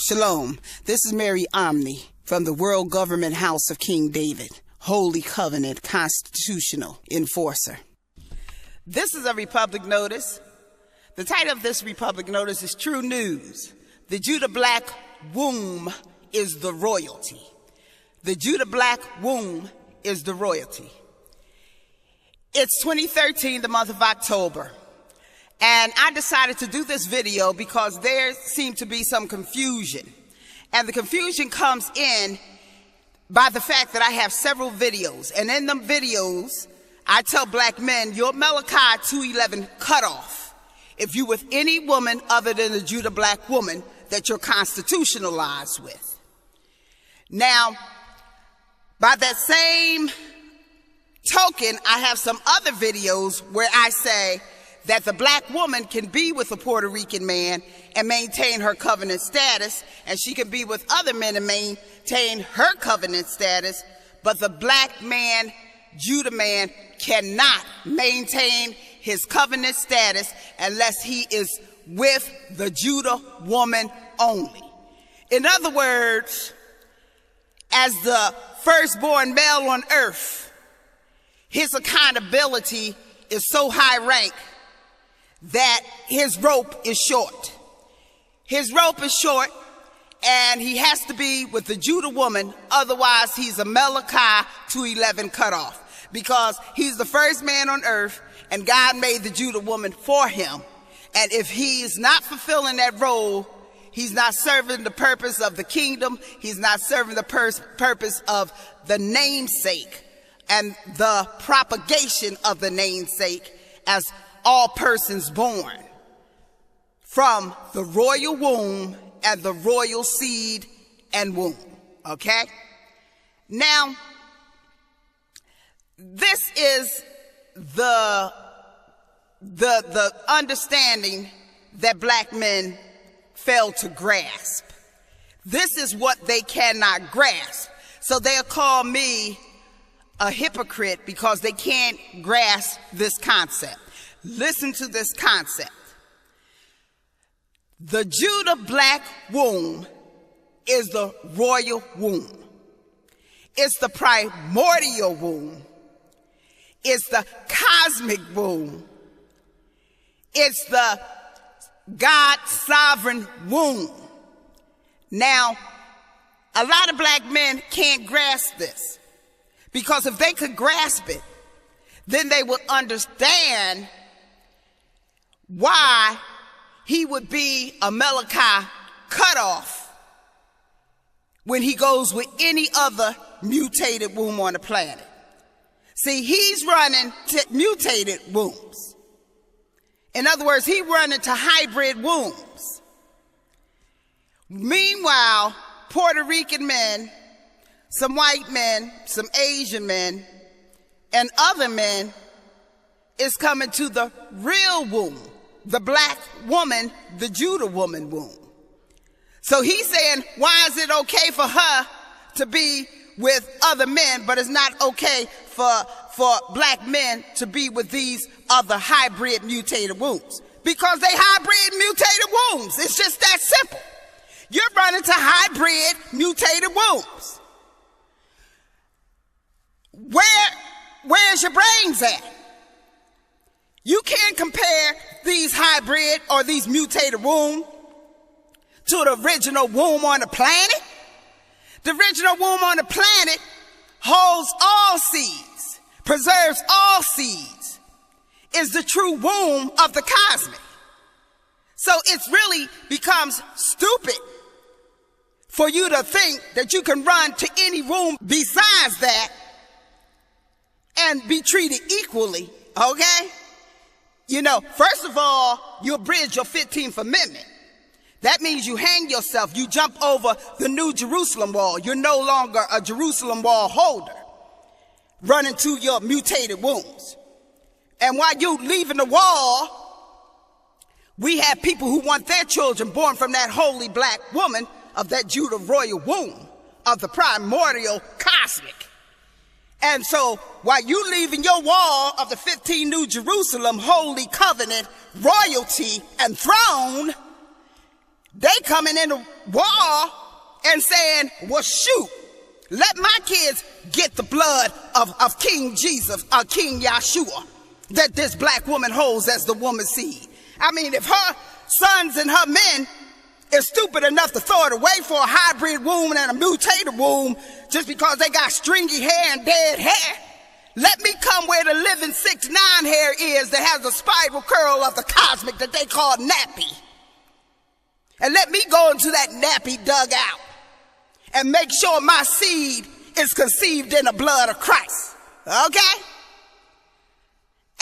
Shalom. This is Mary Omni from the World Government House of King David, Holy Covenant Constitutional Enforcer. This is a Republic Notice. The title of this Republic Notice is True News. The Judah Black womb is the royalty. The Judah Black womb is the royalty. It's 2013, the month of October. And I decided to do this video because there seemed to be some confusion. And the confusion comes in by the fact that I have several videos. And in them videos, I tell black men, your Malachi 2:11 cutoff, if you with any woman other than the Judah Black woman that you're constitutionalized with. Now, by that same token, I have some other videos where I say that the black woman can be with a Puerto Rican man and maintain her covenant status, and she can be with other men and maintain her covenant status, but the black man, Judah man, cannot maintain his covenant status unless he is with the Judah woman only. In other words, as the firstborn male on earth, his accountability is so high rank that his rope is short. His rope is short, and he has to be with the Judah woman, otherwise he's a Malachi 2:11 cutoff, because he's the first man on earth, and God made the Judah woman for him. And if he is not fulfilling that role, he's not serving the purpose of the kingdom, he's not serving the purpose of the namesake and the propagation of the namesake as all persons born from the royal womb and the royal seed and womb. Okay? Now, this is the understanding that black men fail to grasp. This is what they cannot grasp. So they'll call me a hypocrite because they can't grasp this concept. Listen to this concept. The Judah Black womb is the royal womb. It's the primordial womb. It's the cosmic womb. It's the God sovereign womb. Now, a lot of black men can't grasp this, because if they could grasp it, then they would understand why he would be a Malachi cutoff when he goes with any other mutated womb on the planet. See, he's running to mutated wombs. In other words, he's running to hybrid wombs. Meanwhile, Puerto Rican men, some white men, some Asian men, and other men is coming to the real womb, the black woman, the Judah woman womb. So he's saying, why is it okay for her to be with other men, but it's not okay for black men to be with these other hybrid mutated wombs? Because they hybrid mutated wombs. It's just that simple. You're running to hybrid mutated wombs. Where's your brains at? You can't compare these hybrid or these mutated womb to the original womb on the planet. The original womb on the planet holds all seeds, preserves all seeds, is the true womb of the cosmic. So it really becomes stupid for you to think that you can run to any womb besides that and be treated equally, okay? You know, first of all, you abridge your 15th Amendment. That means you hang yourself, you jump over the New Jerusalem wall. You're no longer a Jerusalem wall holder, running to your mutated wombs. And while you leaving the wall, we have people who want their children born from that holy black woman of that Judah royal womb of the primordial cosmic. And so while you leaving your wall of the 15 New Jerusalem holy covenant royalty and throne, they coming in the wall and saying, well, shoot, let my kids get the blood of King Jesus, King Yeshua, that this black woman holds as the woman's seed. I mean, if her sons and her men is stupid enough to throw it away for a hybrid womb and a mutated womb just because they got stringy hair and dead hair, let me come where the living 6'9" hair is that has the spiral curl of the cosmic that they call nappy. And let me go into that nappy dugout and make sure my seed is conceived in the blood of Christ. Okay?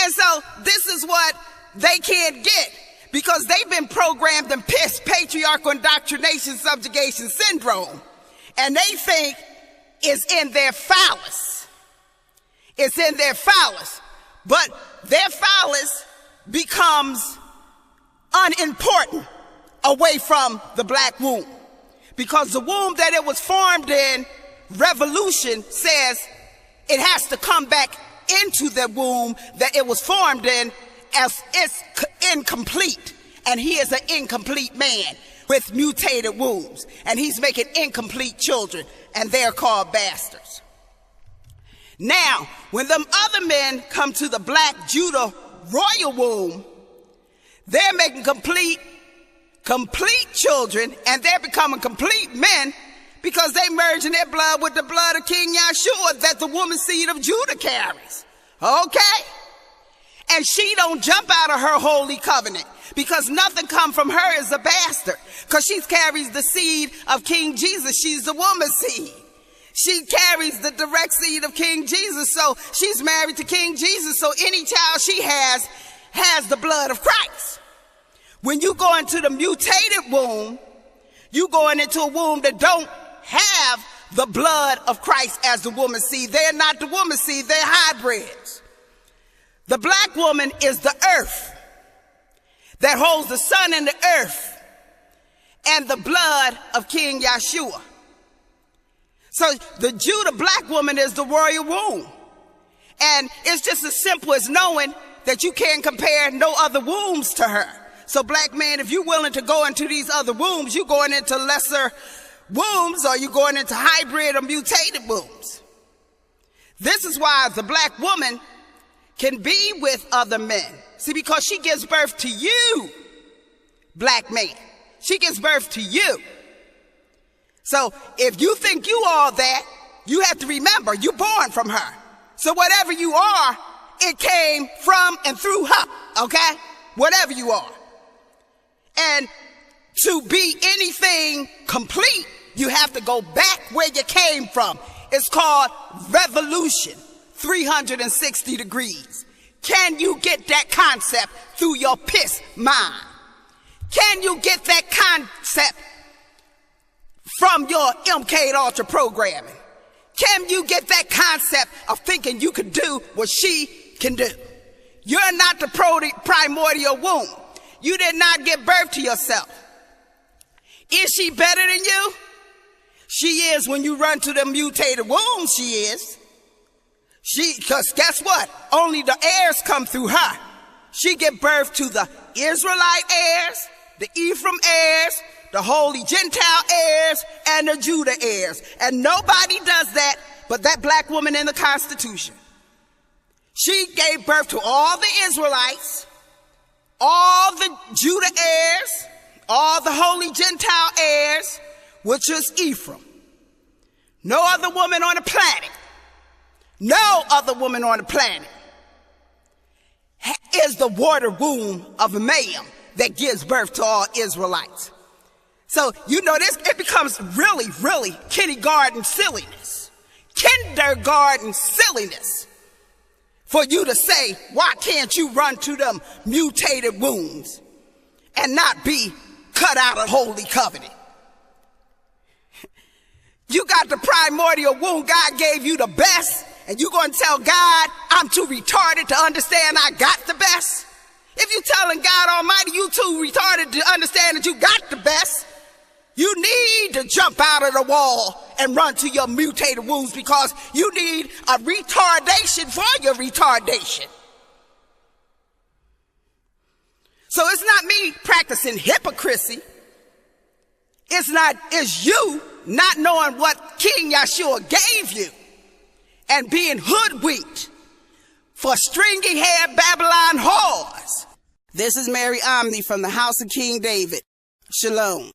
And so this is what they can't get, because they've been programmed in patriarchal indoctrination subjugation syndrome. And they think it's in their phallus. It's in their phallus. But their phallus becomes unimportant away from the black womb. Because the womb that it was formed in, revolution says it has to come back into the womb that it was formed in, as it's incomplete. And he is an incomplete man with mutated wombs. And he's making incomplete children, and they're called bastards. Now, when them other men come to the black Judah royal womb, they're making complete children, and they're becoming complete men because they merging their blood with the blood of King Yeshua that the woman seed of Judah carries. Okay? And she don't jump out of her holy covenant because nothing come from her as a bastard, because she carries the seed of King Jesus. She's the woman's seed. She carries the direct seed of King Jesus, so she's married to King Jesus, so any child she has the blood of Christ. When you go into the mutated womb, you going into a womb that don't have the blood of Christ as the woman's seed. They're not the woman's seed, they're hybrids. The black woman is the earth that holds the sun and the earth and the blood of King Yeshua. So the Judah black woman is the royal womb. And it's just as simple as knowing that you can't compare no other wombs to her. So black man, if you're willing to go into these other wombs, you're going into lesser wombs, or you're going into hybrid or mutated wombs. This is why the black woman can be with other men. See, because she gives birth to you, black man. She gives birth to you. So if you think you are that, you have to remember you're born from her. So whatever you are, it came from and through her, okay? Whatever you are. And to be anything complete, you have to go back where you came from. It's called revolution, 360 degrees. Can you get that concept through your piss mind? Can you get that concept from your MK Ultra programming? Can you get that concept of thinking you can do what she can do? You're not the primordial womb. You did not give birth to yourself. Is she better than you? She is when you run to the mutated womb, she is. Because guess what? Only the heirs come through her. She give birth to the Israelite heirs, the Ephraim heirs, the holy Gentile heirs, and the Judah heirs. And nobody does that but that black woman in the Constitution. She gave birth to all the Israelites, all the Judah heirs, all the holy Gentile heirs, which is Ephraim. No other woman on the planet, no other woman on the planet is the water womb of a male that gives birth to all Israelites. So, you know, it becomes really, really kindergarten silliness. Kindergarten silliness for you to say, why can't you run to them mutated wombs and not be cut out of holy covenant? You got the primordial womb. God gave you the best, and you going to tell God, I'm too retarded to understand I got the best? If you telling God Almighty you too retarded to understand that you got the best, you need to jump out of the wall and run to your mutated wombs, because you need a retardation for your retardation. So it's not me practicing hypocrisy. It's you not knowing what King Yeshua gave you and being hoodwinked for stringy-haired Babylon whores. This is Mary Omni from the House of King David. Shalom.